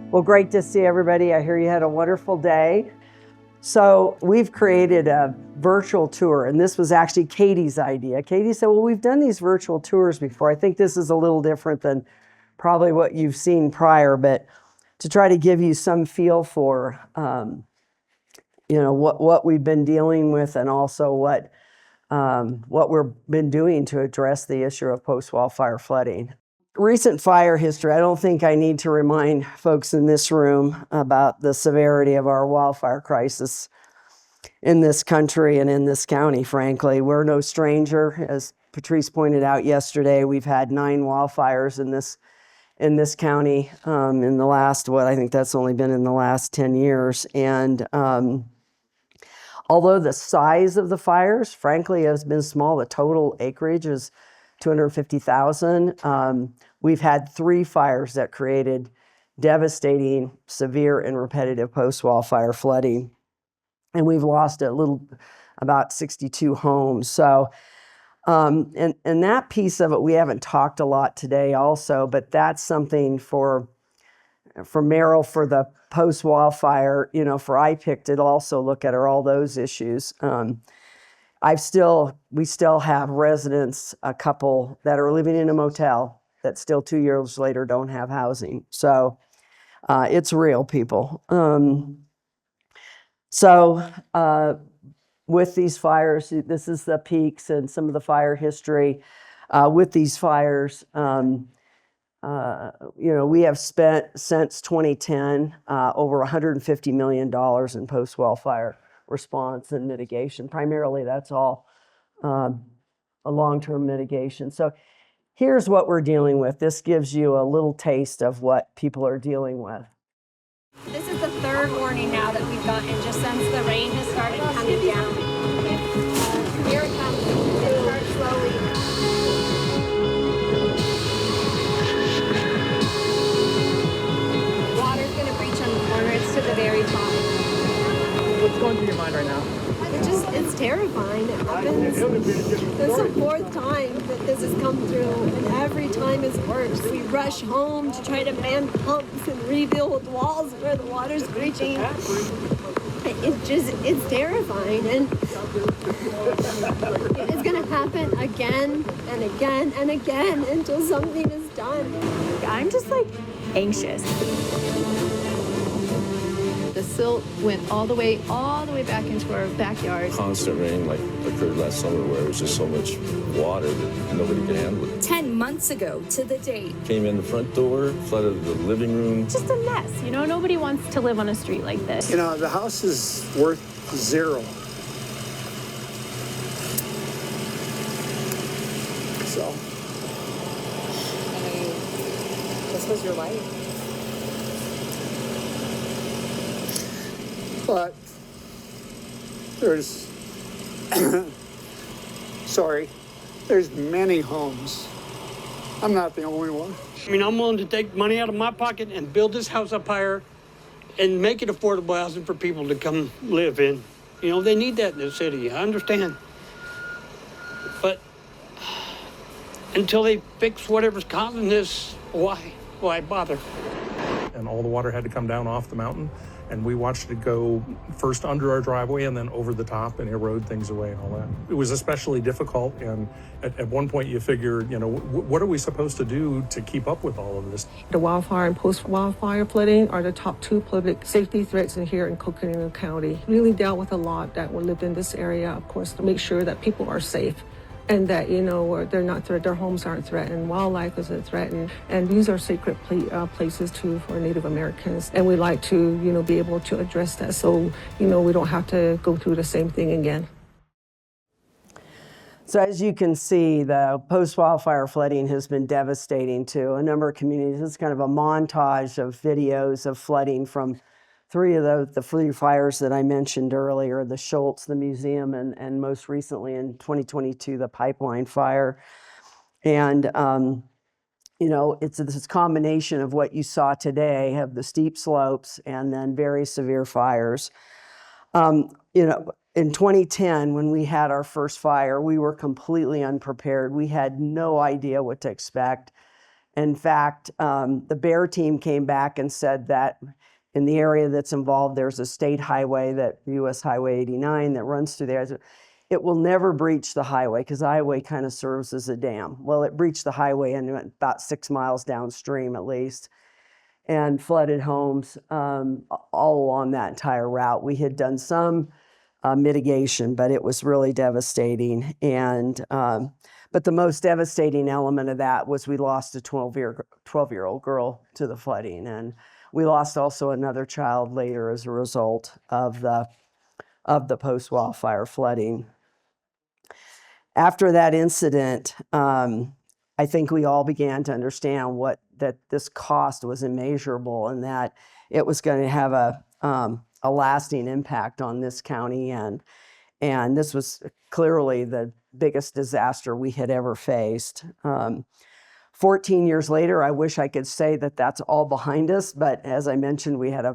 Well, great to see everybody. I hear you had a wonderful day. So we've created a virtual tour, and this was actually Katie's idea. Katie said, well, we've done these virtual tours before. I think this is a little different than probably what you've seen prior, but to try to give you some feel for, what we've been dealing with, and also what we've been doing to address the issue of post-wildfire flooding. Recent fire history, I don't think I need to remind folks in this room about the severity of our wildfire crisis in this country and in this county, frankly. We're no stranger. As Patrice pointed out yesterday, we've had 9 wildfires in this county in the last, I think that's only been in the last 10 years. And although the size of the fires, frankly, has been small, the total acreage is 250,000. We've had 3 fires that created devastating, severe, and repetitive post-wildfire flooding. And we've lost about 62 homes. So, and that piece of it, we haven't talked a lot today also, but that's something for Merrill, for the post-wildfire, for IPIC to also look at all those issues. We still have residents, a couple that are living in a motel that still 2 years later don't have housing. So it's real, people. With these fires, this is the peaks and some of the fire history. With these fires, we have spent since 2010 over $150 million in post-wildfire response and mitigation. Primarily, that's all a long-term mitigation. So here's what we're dealing with. This gives you a little taste of what people are dealing with. This is the 3rd warning now that we've gotten just since the rain has started coming down. Here it comes. It starts slowly. Water's going to breach on the corner. It's to the very top. What's going through your mind right now? It's terrifying. It happens. It's the 4th time that this has come through, and every time it's worse. We rush home to try to man pumps and rebuild walls where the water's breaching. It's terrifying, and it's going to happen again and again and again until something is done. I'm just anxious. The silt went all the way back into our backyard. Constant rain like occurred last summer where it was just so much water that nobody could handle it. 10 months ago to the date. Came in the front door, flooded the living room. It's just a mess, nobody wants to live on a street like this. The house is worth 0. So. This was your life. But there's, there's many homes. I'm not the only one. I'm willing to take money out of my pocket and build this house up higher and make it affordable housing for people to come live in. They need that in the city, I understand. But until they fix whatever's causing this, why bother? And all the water had to come down off the mountain. And we watched it go first under our driveway and then over the top and erode things away and all that. It was especially difficult, and at one point you figure, what are we supposed to do to keep up with all of this? The wildfire and post-wildfire flooding are the top 2 public safety threats in here in Coconino County. Really dealt with a lot that lived in this area, of course, to make sure that people are safe. And that, they're not their homes aren't threatened, wildlife isn't threatened. And these are sacred places, too, for Native Americans. And we like to, be able to address that so, we don't have to go through the same thing again. So as you can see, the post-wildfire flooding has been devastating to a number of communities. It's kind of a montage of videos of flooding from 3 of the 3 fires that I mentioned earlier, the Schultz, the museum, and most recently in 2022, the pipeline fire. And, it's this combination of what you saw today, have the steep slopes and then very severe fires. In 2010, when we had our first fire, we were completely unprepared. We had no idea what to expect. In fact, the Bear team came back and said that in the area that's involved, there's a state highway, that US Highway 89, that runs through there. It will never breach the highway because the highway kind of serves as a dam. Well, it breached the highway and went about 6 miles downstream at least, and flooded homes all along that entire route. We had done some mitigation, but it was really devastating. And but the most devastating element of that was we lost a 12-year-old girl to the flooding, and we lost also another child later as a result of the post-wildfire flooding. After that incident, I think we all began to understand that this cost was immeasurable and that it was going to have a lasting impact on this county, and this was clearly the biggest disaster we had ever faced. 14 years later, I wish I could say that that's all behind us, but as I mentioned, we had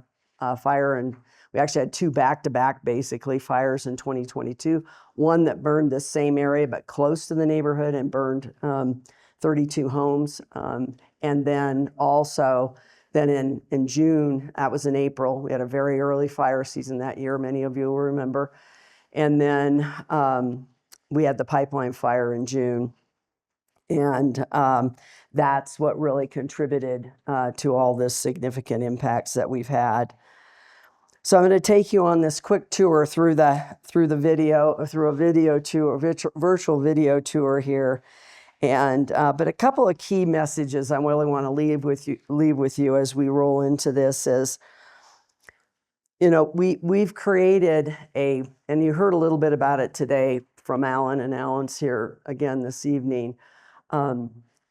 a fire, and we actually had two back-to-back basically fires in 2022. One that burned this same area but close to the neighborhood and burned 32 homes. And then also, in June, that was in April, we had a very early fire season that year, many of you will remember. And then we had the pipeline fire in June. And that's what really contributed to all this significant impacts that we've had. So I'm going to take you on this quick tour through a video tour, virtual video tour here. And but a couple of key messages I really want to leave with you as we roll into this is, we've created and you heard a little bit about it today from Alan, and Alan's here again this evening.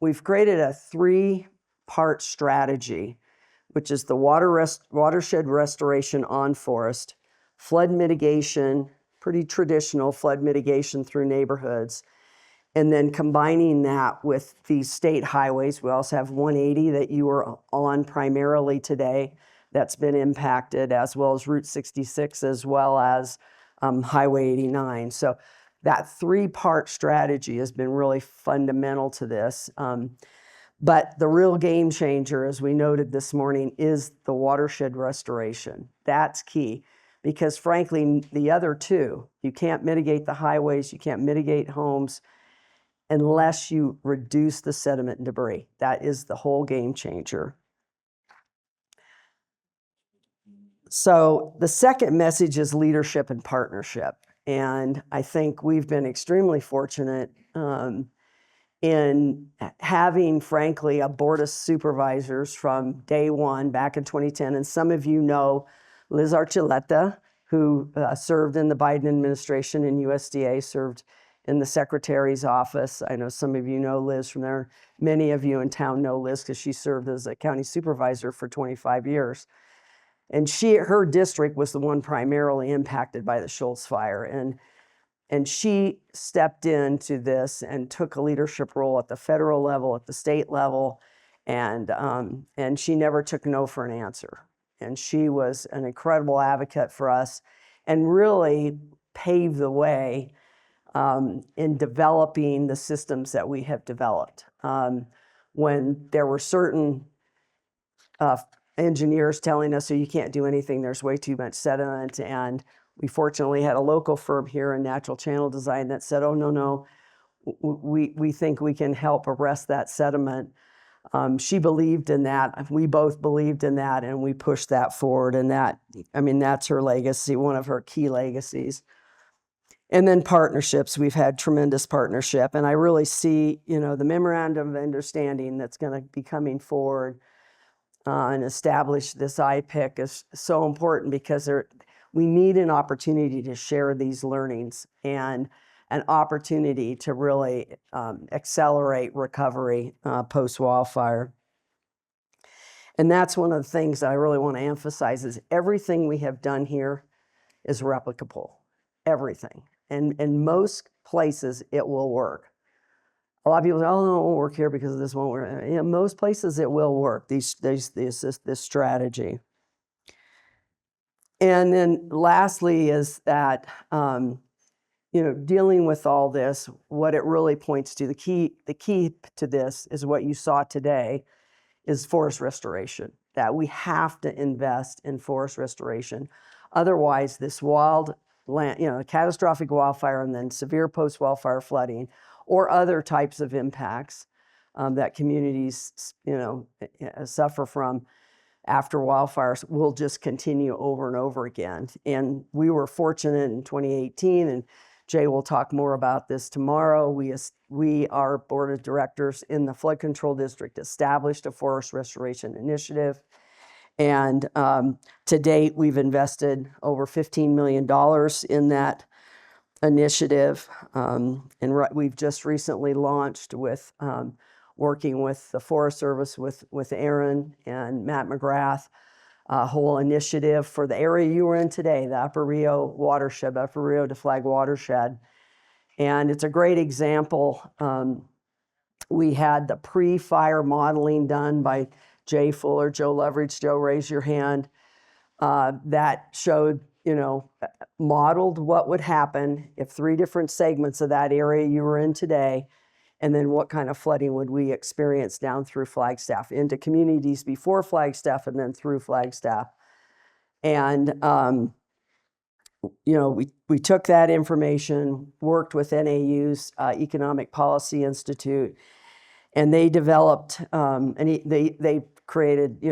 We've created a 3-part strategy, which is the watershed restoration on forest, flood mitigation, pretty traditional flood mitigation through neighborhoods, and then combining that with these state highways. We also have 180 that you are on primarily today that's been impacted, as well as Route 66, as well as Highway 89. So that 3-part strategy has been really fundamental to this. But the real game changer, as we noted this morning, is the watershed restoration. That's key, because frankly, the other two, you can't mitigate the highways, you can't mitigate homes unless you reduce the sediment and debris. That is the whole game changer. So the second message is leadership and partnership. And I think we've been extremely fortunate in having, frankly, a board of supervisors from day one back in 2010. And some of you know Liz Archuleta, who served in the Biden administration in USDA, served in the secretary's office. I know some of you know Liz from there. Many of you in town know Liz because she served as a county supervisor for 25 years. And her district was the one primarily impacted by the Schultz fire. And she stepped into this and took a leadership role at the federal level, at the state level, and she never took no for an answer. And she was an incredible advocate for us and really paved the way in developing the systems that we have developed. When there were certain engineers telling us, so you can't do anything, there's way too much sediment, and we fortunately had a local firm here in Natural Channel Design that said, oh, no, we think we can help arrest that sediment. She believed in that. We both believed in that, and we pushed that forward. And that's her legacy, one of her key legacies. And then partnerships. We've had tremendous partnership. And I really see, the memorandum of understanding that's going to be coming forward and establish this IPIC is so important, because we need an opportunity to share these learnings and an opportunity to really accelerate recovery post-wildfire. And that's one of the things that I really want to emphasize is everything we have done here is replicable, everything. And in most places, it will work. A lot of people say, oh, no, it won't work here because this won't work. In most places, it will work, this strategy. And then lastly is that dealing with all this, what it really points to, the key to this is what you saw today, is forest restoration, that we have to invest in forest restoration. Otherwise, this catastrophic wildfire and then severe post-wildfire flooding or other types of impacts that communities, suffer from after wildfires will just continue over and over again. And we were fortunate in 2018, and Jay will talk more about this tomorrow. Our board of directors in the flood control district established a forest restoration initiative. And to date, we've invested over $15 million in that initiative. And we've just recently launched with working with the Forest Service, with Aaron and Matt McGrath, a whole initiative for the area you were in today, the Upper Rio watershed, Upper Rio to Flag watershed. And it's a great example. We had the pre-fire modeling done by Jay Fuller, Joe Leverage. Joe, raise your hand. That showed, modeled what would happen if 3 different segments of that area you were in today, and then what kind of flooding would we experience down through Flagstaff, into communities before Flagstaff and then through Flagstaff. And, we took that information, worked with NAU's Economic Policy Institute, and they developed, they created,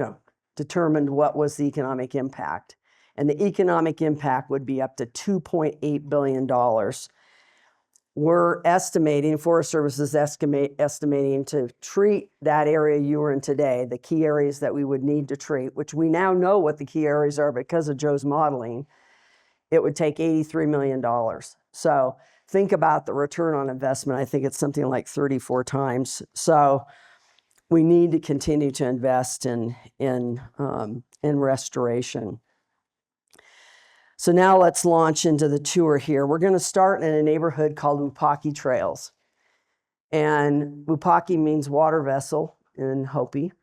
determined what was the economic impact. And the economic impact would be up to $2.8 billion. We're estimating, Forest Service is estimating to treat that area you were in today, the key areas that we would need to treat, which we now know what the key areas are because of Joe's modeling, it would take $83 million. So think about the return on investment. I think it's something like 34 times. So we need to continue to invest in restoration. So now let's launch into the tour here. We're going to start in a neighborhood called Wupaki Trails. And Wupaki means water vessel in Hopi,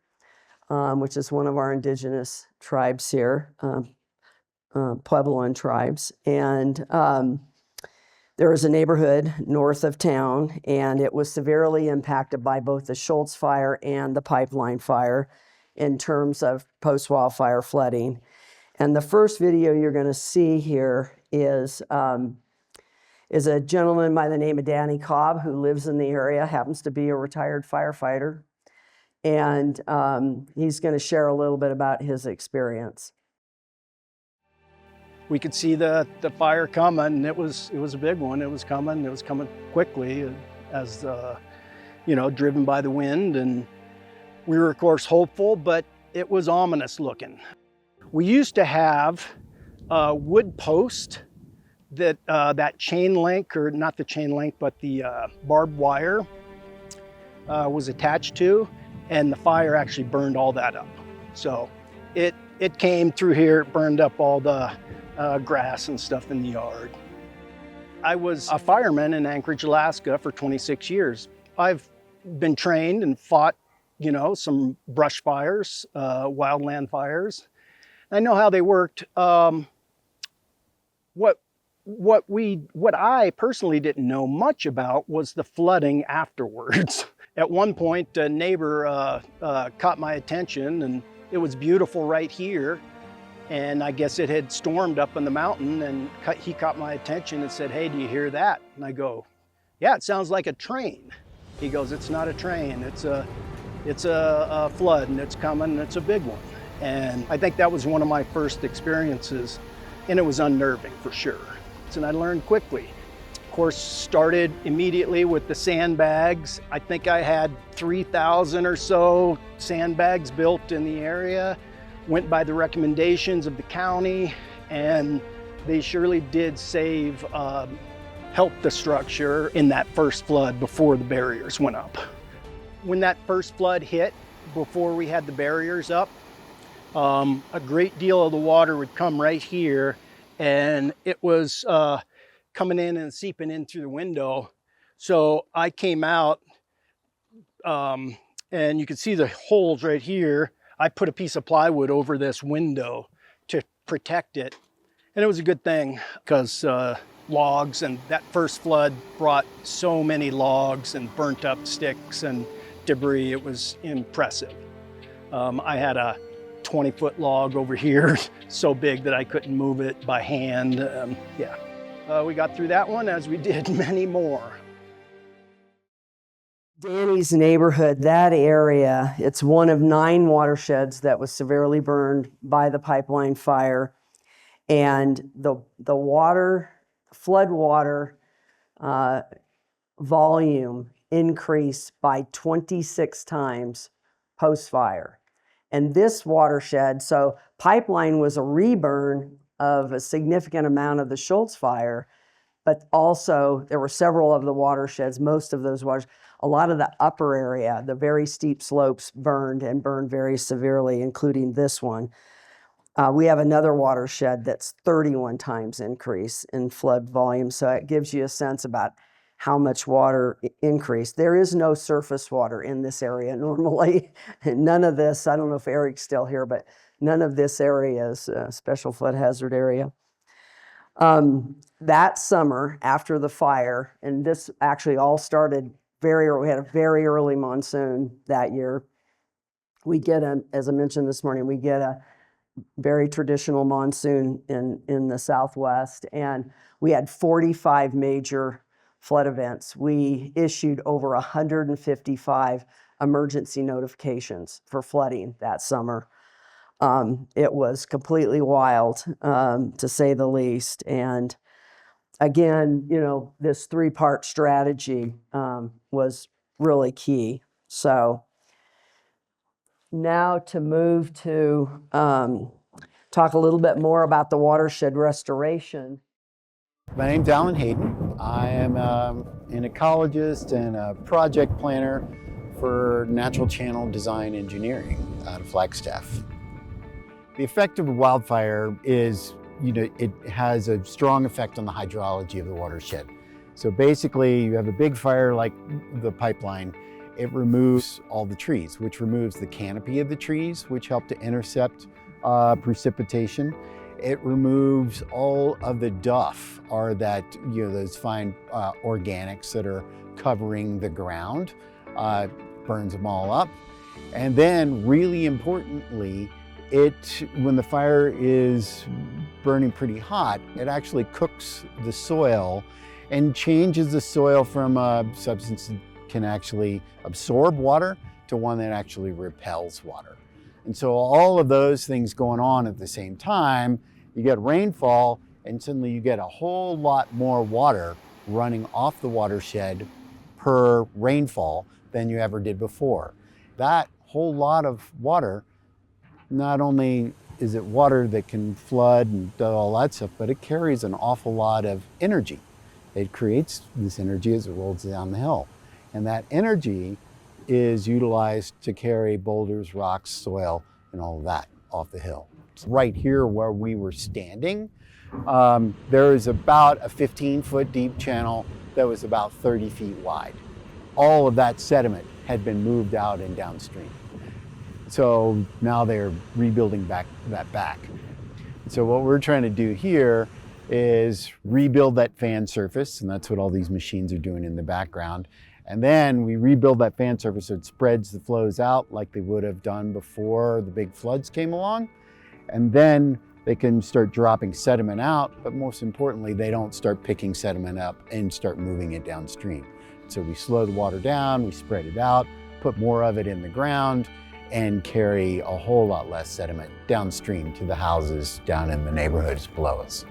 which is one of our indigenous tribes here, Puebloan tribes. And there is a neighborhood north of town, and it was severely impacted by both the Schultz fire and the pipeline fire in terms of post-wildfire flooding. And the first video you're going to see here is a gentleman by the name of Danny Cobb, who lives in the area, happens to be a retired firefighter. And he's going to share a little bit about his experience. We could see the fire coming, and it was a big one. It was coming quickly, as driven by the wind. And we were, of course, hopeful, but it was ominous looking. We used to have a wood post that chain link, or not the chain link, but the barbed wire was attached to, and the fire actually burned all that up. So it came through here, it burned up all the grass and stuff in the yard. I was a fireman in Anchorage, Alaska for 26 years. I've been trained and fought, some brush fires, wildland fires. I know how they worked. What I personally didn't know much about was the flooding afterwards. At one point, a neighbor caught my attention, and it was beautiful right here. And I guess it had stormed up on the mountain, and he caught my attention and said, "Hey, do you hear that?" And I go, "Yeah, it sounds like a train." He goes, "It's not a train. It's a flood, and it's coming, and it's a big one." And I think that was one of my first experiences, and it was unnerving for sure. And I learned quickly. Of course, started immediately with the sandbags. I think I had 3,000 or so sandbags built in the area. Went by the recommendations of the county, and they surely did help the structure in that first flood before the barriers went up. When that first flood hit, before we had the barriers up, a great deal of the water would come right here, and it was coming in and seeping in through the window. So I came out, and you can see the holes right here. I put a piece of plywood over this window to protect it. And it was a good thing, because logs, and that first flood brought so many logs and burnt up sticks and debris. It was impressive. I had a 20-foot log over here, so big that I couldn't move it by hand. We got through that one, as we did many more. Danny's neighborhood, that area, it's one of 9 watersheds that was severely burned by the pipeline fire. And the flood water volume increased by 26 times post-fire. And this watershed, so pipeline was a reburn of a significant amount of the Schultz fire, but also there were several of the watersheds, most of those waters, a lot of the upper area, the very steep slopes burned and burned very severely, including this one. We have another watershed that's 31 times increase in flood volume, so it gives you a sense about how much water increased. There is no surface water in this area normally. None of this, I don't know if Eric's still here, but none of this area is a special flood hazard area. That summer after the fire, and this actually all started we had a very early monsoon that year. We get as I mentioned this morning, we get a very traditional monsoon in the Southwest, and we had 45 major flood events. We issued over 155 emergency notifications for flooding that summer. It was completely wild, to say the least. And again, this 3-part strategy was really key. So now to move to talk a little bit more about the watershed restoration. My name's Alan Hayden. I am an ecologist and a project planner for Natural Channel Design Engineering out of Flagstaff. The effect of a wildfire is, it has a strong effect on the hydrology of the watershed. So basically, you have a big fire like the pipeline, it removes all the trees, which removes the canopy of the trees, which help to intercept precipitation. It removes all of the duff, or those fine organics that are covering the ground, burns them all up. And then, really importantly, when the fire is burning pretty hot, it actually cooks the soil and changes the soil from a substance that can actually absorb water to one that actually repels water. And so all of those things going on at the same time, you get rainfall, and suddenly you get a whole lot more water running off the watershed per rainfall than you ever did before. That whole lot of water, not only is it water that can flood and do all that stuff, but it carries an awful lot of energy. It creates this energy as it rolls down the hill. And that energy is utilized to carry boulders, rocks, soil, and all of that off the hill. Right here where we were standing, there is about a 15-foot deep channel that was about 30 feet wide. All of that sediment had been moved out and downstream. So now they're rebuilding that back. So what we're trying to do here is rebuild that fan surface, and that's what all these machines are doing in the background. And then we rebuild that fan surface so it spreads the flows out like they would have done before the big floods came along. And then they can start dropping sediment out, but most importantly, they don't start picking sediment up and start moving it downstream. So we slow the water down, we spread it out, put more of it in the ground, and carry a whole lot less sediment downstream to the houses down in the neighborhoods below us.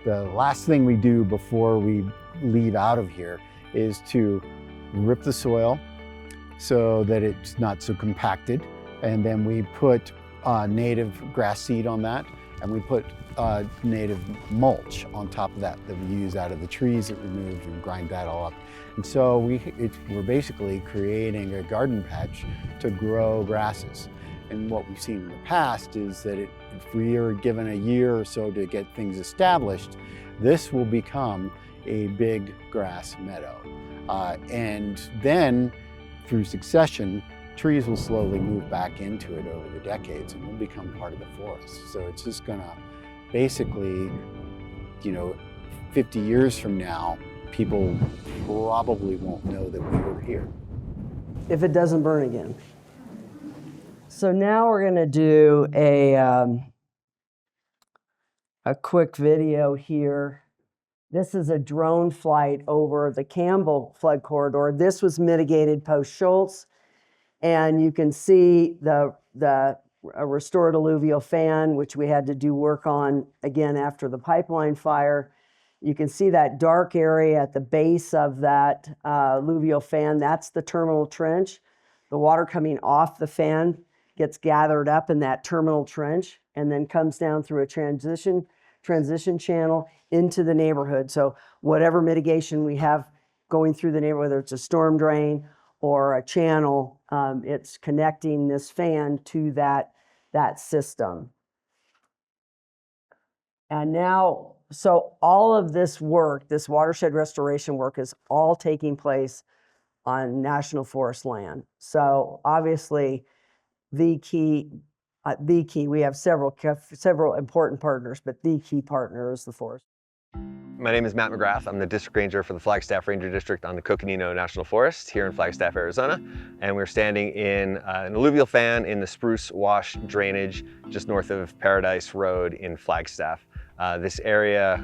The last thing we do before we leave out of here is to rip the soil so that it's not so compacted. And then we put native grass seed on that, and we put native mulch on top of that we use out of the trees that we removed, and grind that all up. And so we're basically creating a garden patch to grow grasses. And what we've seen in the past is that if we are given a year or so to get things established, this will become a big grass meadow. And then through succession, trees will slowly move back into it over the decades and will become part of the forest. So it's just gonna basically, 50 years from now, people probably won't know that we were here. If it doesn't burn again. So now we're going to do a quick video here. This is a drone flight over the Campbell flood corridor. This was mitigated post-Schultz, and you can see the restored alluvial fan, which we had to do work on again after the pipeline fire. You can see that dark area at the base of that alluvial fan. That's the terminal trench. The water coming off the fan gets gathered up in that terminal trench and then comes down through a transition channel into the neighborhood. So whatever mitigation we have going through the neighborhood, whether it's a storm drain or a channel, it's connecting this fan to that system. And now, so all of this work, this watershed restoration work, is all taking place on National Forest land. So obviously, the key, we have several important partners, but the key partner is the forest. My name is Matt McGrath. I'm the district ranger for the Flagstaff Ranger District on the Coconino National Forest here in Flagstaff, Arizona. And we're standing in an alluvial fan in the Spruce Wash drainage just north of Paradise Road in Flagstaff. This area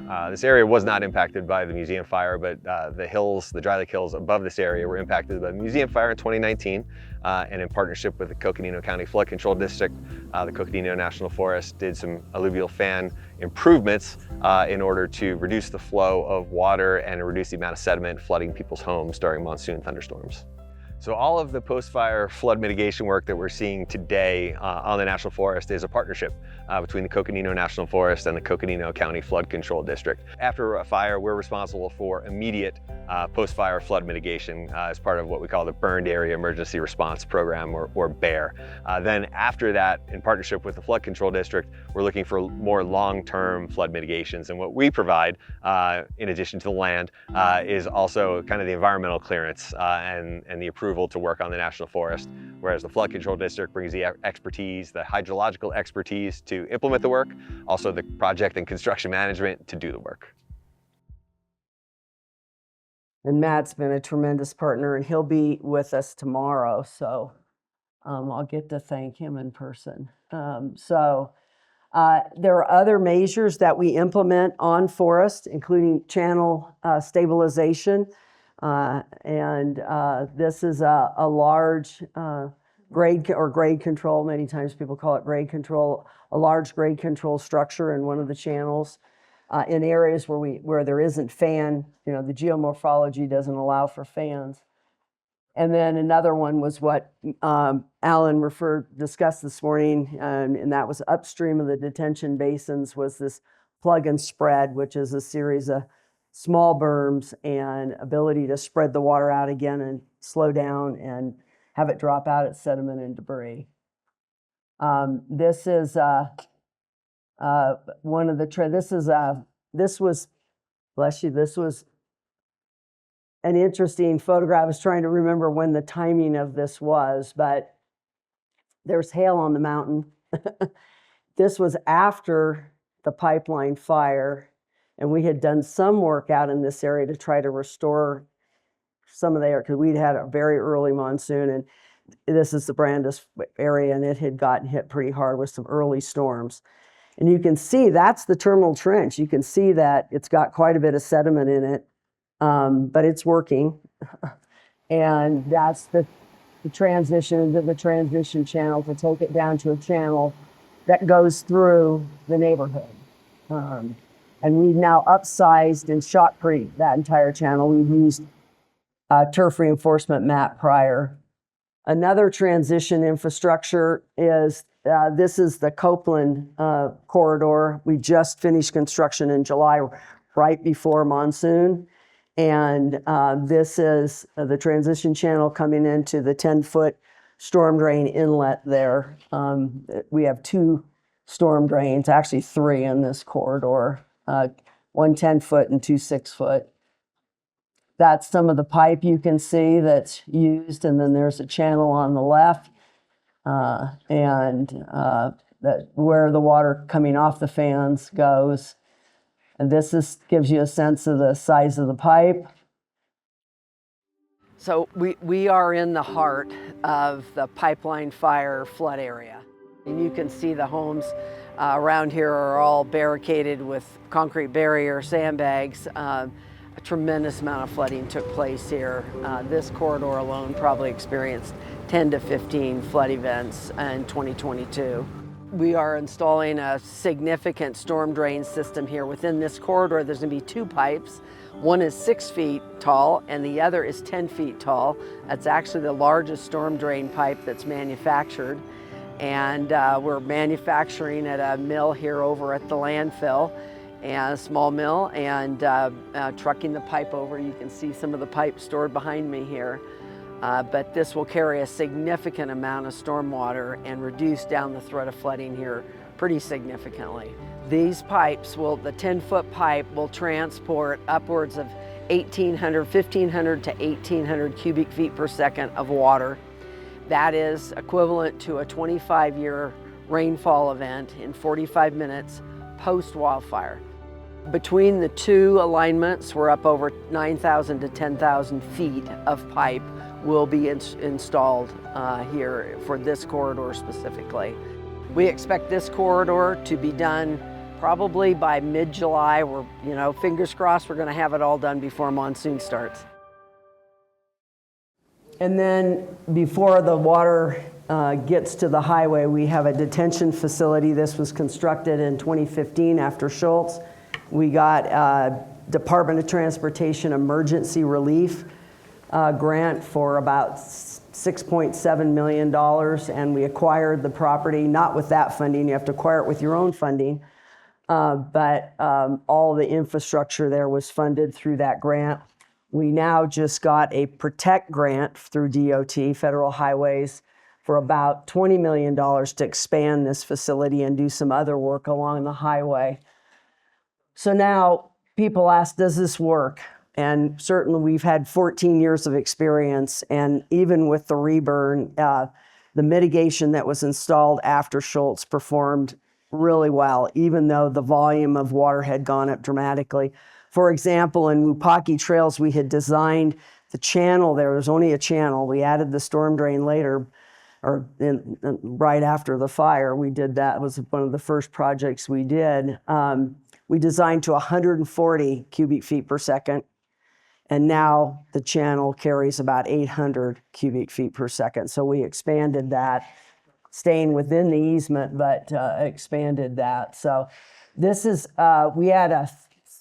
was not impacted by the museum fire, but the hills, the Dry Lake Hills above this area were impacted by the museum fire in 2019. And in partnership with the Coconino County Flood Control District, the Coconino National Forest did some alluvial fan improvements in order to reduce the flow of water and reduce the amount of sediment flooding people's homes during monsoon thunderstorms. So all of the post-fire flood mitigation work that we're seeing today on the National Forest is a partnership between the Coconino National Forest and the Coconino County Flood Control District. After a fire, we're responsible for immediate post-fire flood mitigation as part of what we call the Burned Area Emergency Response Program, or BEAR. Then after that, in partnership with the Flood Control District, we're looking for more long-term flood mitigations. And what we provide, in addition to the land, is also kind of the environmental clearance and the approval to work on the National Forest, whereas the Flood Control District brings the expertise, the hydrological expertise to implement the work, also the project and construction management to do the work. And Matt's been a tremendous partner, and he'll be with us tomorrow, so I'll get to thank him in person. There are other measures that we implement on forest, including channel stabilization. This is a large grade control. Many times people call it grade control, a large grade control structure in one of the channels in areas where there isn't fan. The geomorphology doesn't allow for fans. And then another one was what Alan discussed this morning, and that was upstream of the detention basins, was this plug and spread, which is a series of small berms and ability to spread the water out again and slow down and have it drop out as sediment and debris. This is one of the, this was an interesting photograph. I was trying to remember when the timing of this was, but there's hail on the mountain. This was after the pipeline fire. And we had done some work out in this area to try to restore some of the area, because we'd had a very early monsoon, and this is the Brandis area, and it had gotten hit pretty hard with some early storms. And you can see that's the terminal trench. You can see that it's got quite a bit of sediment in it, but it's working. And that's the transition into the transition channel to take it down to a channel that goes through the neighborhood. And we've now upsized and shotcreted that entire channel. We've used turf reinforcement mat prior. Another transition infrastructure is, this is the Copeland corridor. We just finished construction in July, right before monsoon. And this is the transition channel coming into the 10-foot storm drain inlet there. We have 2 storm drains, actually 3 in this corridor. 1 10-foot and 2 6-foot. That's some of the pipe you can see that's used, and then there's a channel on the left, where the water coming off the fans goes. And this gives you a sense of the size of the pipe. So we are in the heart of the pipeline fire flood area. And you can see the homes around here are all barricaded with concrete barrier, sandbags. A tremendous amount of flooding took place here. This corridor alone probably experienced 10 to 15 flood events in 2022. We are installing a significant storm drain system here. Within this corridor, there's going to be 2 pipes. One is 6 feet tall and the other is 10 feet tall. That's actually the largest storm drain pipe that's manufactured. And we're manufacturing at a mill here over at the landfill, and a small mill, and trucking the pipe over. You can see some of the pipe stored behind me here. But this will carry a significant amount of stormwater and reduce down the threat of flooding here pretty significantly. These pipes the 10-foot pipe will transport upwards of 1,500 to 1,800 cubic feet per second of water. That is equivalent to a 25-year rainfall event in 45 minutes post-wildfire. Between the 2 alignments, we're up over 9,000 to 10,000 feet of pipe will be installed here for this corridor specifically. We expect this corridor to be done probably by mid-July. We're, fingers crossed, we're going to have it all done before monsoon starts. And then before the water gets to the highway, we have a detention facility. This was constructed in 2015 after Schultz. We got Department of Transportation emergency relief grant for about $6.7 million, and we acquired the property, not with that funding, you have to acquire it with your own funding, but all the infrastructure there was funded through that grant. We now just got a PROTECT grant through DOT, Federal Highways, for about $20 million to expand this facility and do some other work along the highway. So now people ask, does this work? And certainly we've had 14 years of experience, and even with the reburn, the mitigation that was installed after Schultz performed really well, even though the volume of water had gone up dramatically. For example, in Wupaki Trails, we had designed the channel there. There's only a channel. We added the storm drain later, or right after the fire. We did that. It was one of the first projects we did. We designed to 140 cubic feet per second. And now the channel carries about 800 cubic feet per second. So we expanded that, staying within the easement, but expanded that. So this is, we had a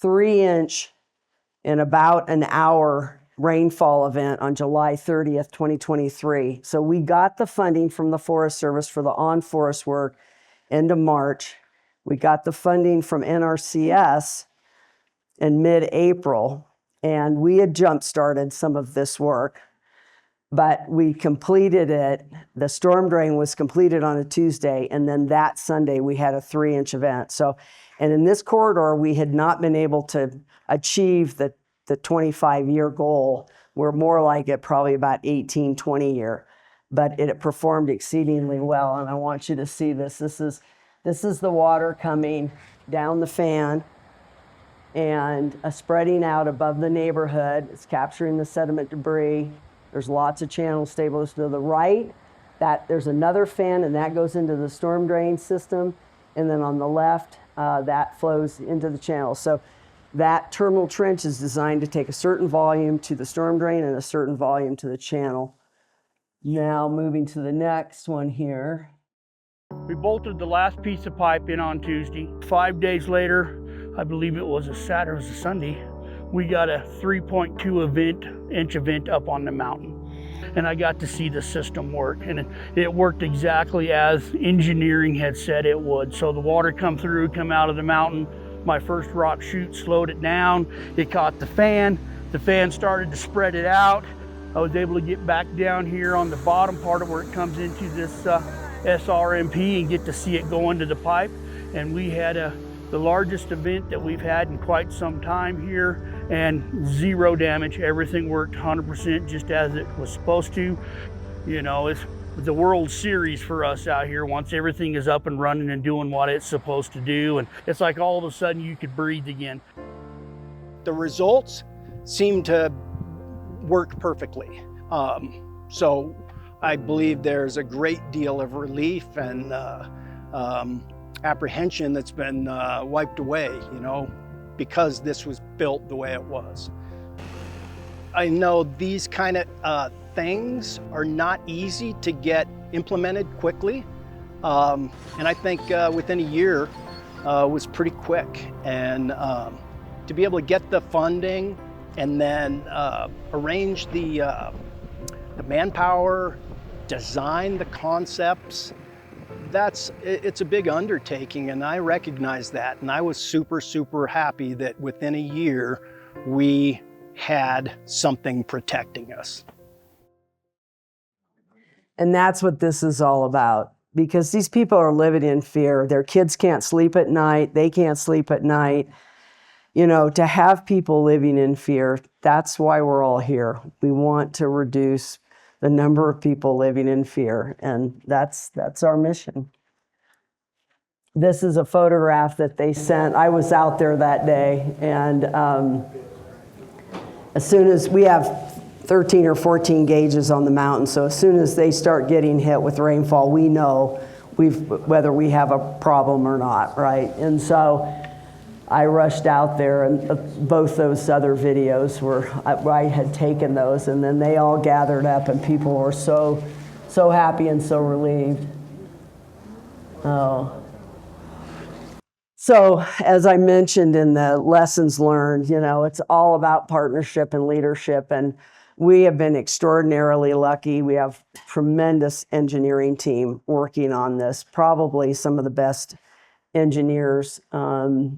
3-inch in about an hour rainfall event on July 30th, 2023. So we got the funding from the Forest Service for the on-forest work end of March. We got the funding from NRCS in mid-April, and we had jump-started some of this work, but we completed it. The storm drain was completed on a Tuesday, and then that Sunday we had a 3-inch event. So, and in this corridor, we had not been able to achieve the 25-year goal. We're more like it probably about 18, 20 year, but it performed exceedingly well. And I want you to see this. This is the water coming down the fan and spreading out above the neighborhood. It's capturing the sediment debris. There's lots of channel stabilizers to the right. There's another fan, and that goes into the storm drain system. And then on the left, that flows into the channel. So that terminal trench is designed to take a certain volume to the storm drain and a certain volume to the channel. Now moving to the next one here. We bolted the last piece of pipe in on Tuesday. 5 days later, I believe it was a Saturday, it was a Sunday, we got a 3.2 inch event up on the mountain. And I got to see the system work, and it worked exactly as engineering had said it would. So the water come out of the mountain. My first rock chute slowed it down. It caught the fan started to spread it out. I was able to get back down here on the bottom part of where it comes into this SRMP and get to see it go into the pipe. And we had the largest event that we've had in quite some time here, and 0 damage. Everything worked 100% just as it was supposed to. You know, the World Series for us out here once everything is up and running and doing what it's supposed to do. And it's like all of a sudden you could breathe again. The results seem to work perfectly. So I believe there's a great deal of relief and apprehension that's been wiped away, because this was built the way it was. I know these kind of things are not easy to get implemented quickly. And I think within a year was pretty quick. And to be able to get the funding and then arrange the manpower, design the concepts, it's a big undertaking, and I recognize that. And I was super, super happy that within a year we had something protecting us. And that's what this is all about, because these people are living in fear. Their kids can't sleep at night. They can't sleep at night. To have people living in fear, that's why we're all here. We want to reduce the number of people living in fear, and that's our mission. This is a photograph that they sent. I was out there that day, and as soon as we have 13 or 14 gauges on the mountain, so as soon as they start getting hit with rainfall, we know whether we have a problem or not, right? And so I rushed out there, and both those other videos I had taken those, and then they all gathered up, and people were so happy and so relieved. Oh. So as I mentioned in the lessons learned, it's all about partnership and leadership, and we have been extraordinarily lucky. We have a tremendous engineering team working on this, probably some of the best engineers in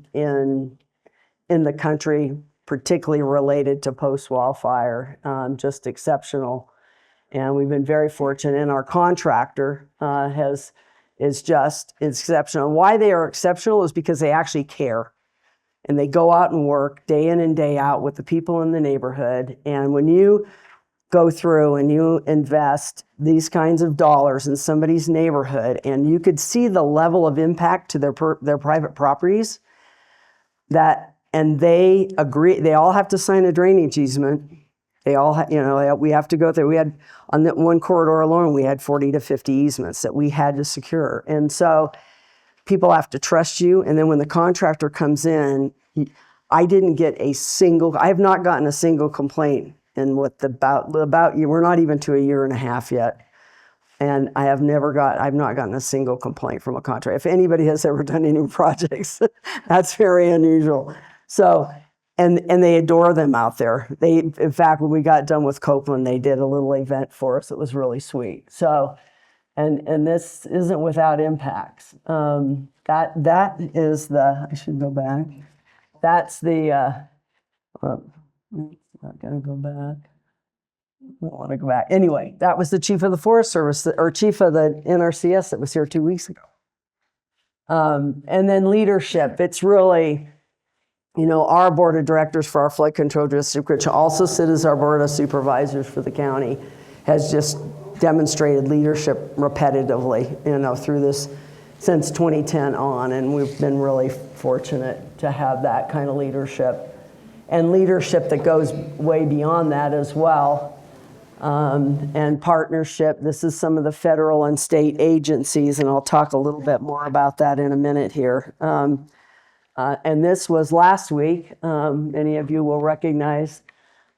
the country, particularly related to post-wildfire, just exceptional. And we've been very fortunate, and our contractor is just exceptional. Why they are exceptional is because they actually care. And they go out and work day in and day out with the people in the neighborhood. And when you go through and you invest these kinds of dollars in somebody's neighborhood, and you could see the level of impact to their private properties, and they agree, they all have to sign a drainage easement. They all, we have to go through. We had, on that one corridor alone, we had 40 to 50 easements that we had to secure. And so people have to trust you. And then when the contractor comes in, I have not gotten a single complaint in about you. We're not even to a year and a half yet. And I've not gotten a single complaint from a contractor. If anybody has ever done any projects, that's very unusual. So, and they adore them out there. In fact, when we got done with Copeland, they did a little event for us. It was really sweet. So, and this isn't without impacts. That is I should go back. That's the, not gonna go back. I don't want to go back. Anyway, that was the chief of the Forest Service, or chief of the NRCS that was here 2 weeks ago. And then leadership, it's really, our board of directors for our flood control district, which also sit as our board of supervisors for the county, has just demonstrated leadership repetitively, through this since 2010 on, and we've been really fortunate to have that kind of leadership. And leadership that goes way beyond that as well. And partnership. This is some of the federal and state agencies, and I'll talk a little bit more about that in a minute here. And this was last week. Many of you will recognize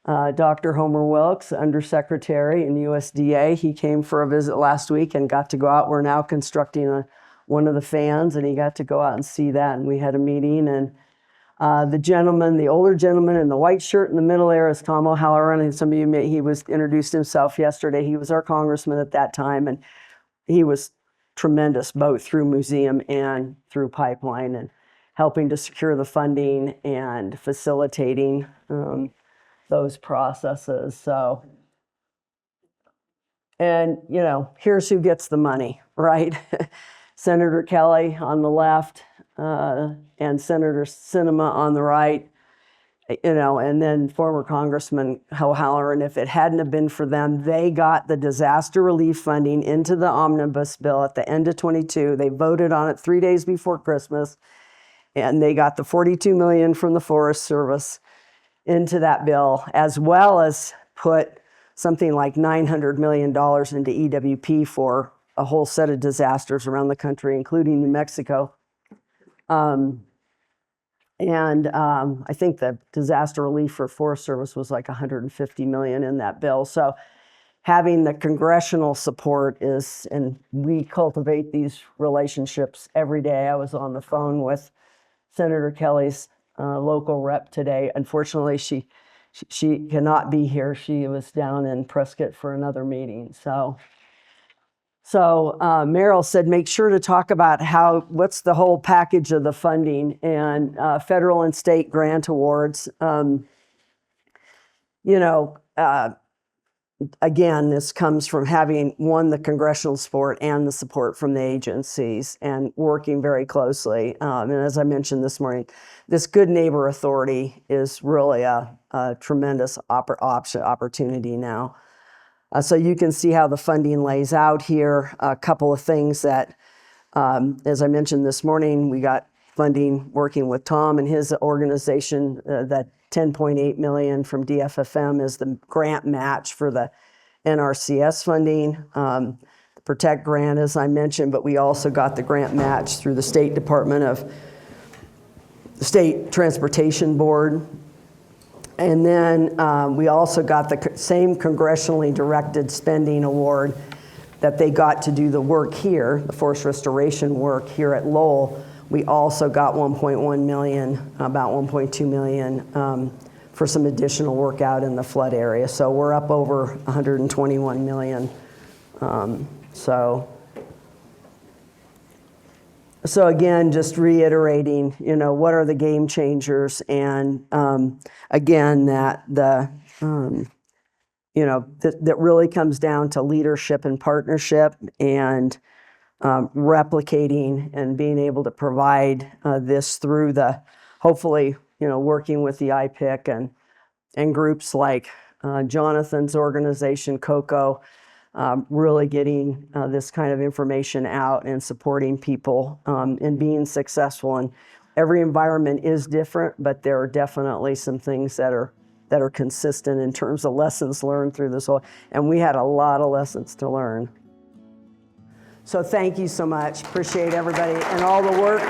Dr. Homer Wilkes, Undersecretary in USDA. He came for a visit last week and got to go out. We're now constructing one of the fans, and he got to go out and see that, and we had a meeting. And the older gentleman in the white shirt in the middle there is Tom O'Halloran, and some of you he introduced himself yesterday. He was our congressman at that time, and he was tremendous both through museum and through pipeline, and helping to secure the funding and facilitating those processes. So, and here's who gets the money, right? Senator Kelly on the left, and Senator Sinema on the right. you know, and then former Congressman O'Halloran, if it hadn't have been for them, they got the disaster relief funding into the omnibus bill at the end of 22. They voted on it 3 days before Christmas, and they got the $42 million from the Forest Service into that bill, as well as put something like $900 million into EWP for a whole set of disasters around the country, including New Mexico. I think the disaster relief for Forest Service was like $150 million in that bill. So having the congressional support is, and we cultivate these relationships every day. I was on the phone with Senator Kelly's local rep today. Unfortunately, she cannot be here. She was down in Prescott for another meeting. So Meryl said, make sure to talk about what's the whole package of the funding and federal and state grant awards. Again, this comes from having, one, the congressional support and the support from the agencies and working very closely. And as I mentioned this morning, this Good Neighbor Authority is really a tremendous opportunity now. So you can see how the funding lays out here. A couple of things that, as I mentioned this morning, we got funding working with Tom and his organization. That $10.8 million from DFFM is the grant match for the NRCS funding. The Protect grant, as I mentioned, but we also got the grant match through the State Department of the State Transportation Board. And then we also got the same congressionally directed spending award that they got to do the work here, the forest restoration work here at Lowell. We also got $1.1 million, about $1.2 million for some additional work out in the flood area. So we're up over $121 million. So again, just reiterating, what are the game changers? And again, that that really comes down to leadership and partnership and replicating and being able to provide this through hopefully, working with the IPIC and groups like Jonathan's organization, COCO, really getting this kind of information out and supporting people and being successful. And every environment is different, but there are definitely some things that are consistent in terms of lessons learned through this whole, and we had a lot of lessons to learn. So thank you so much. Appreciate everybody and all the work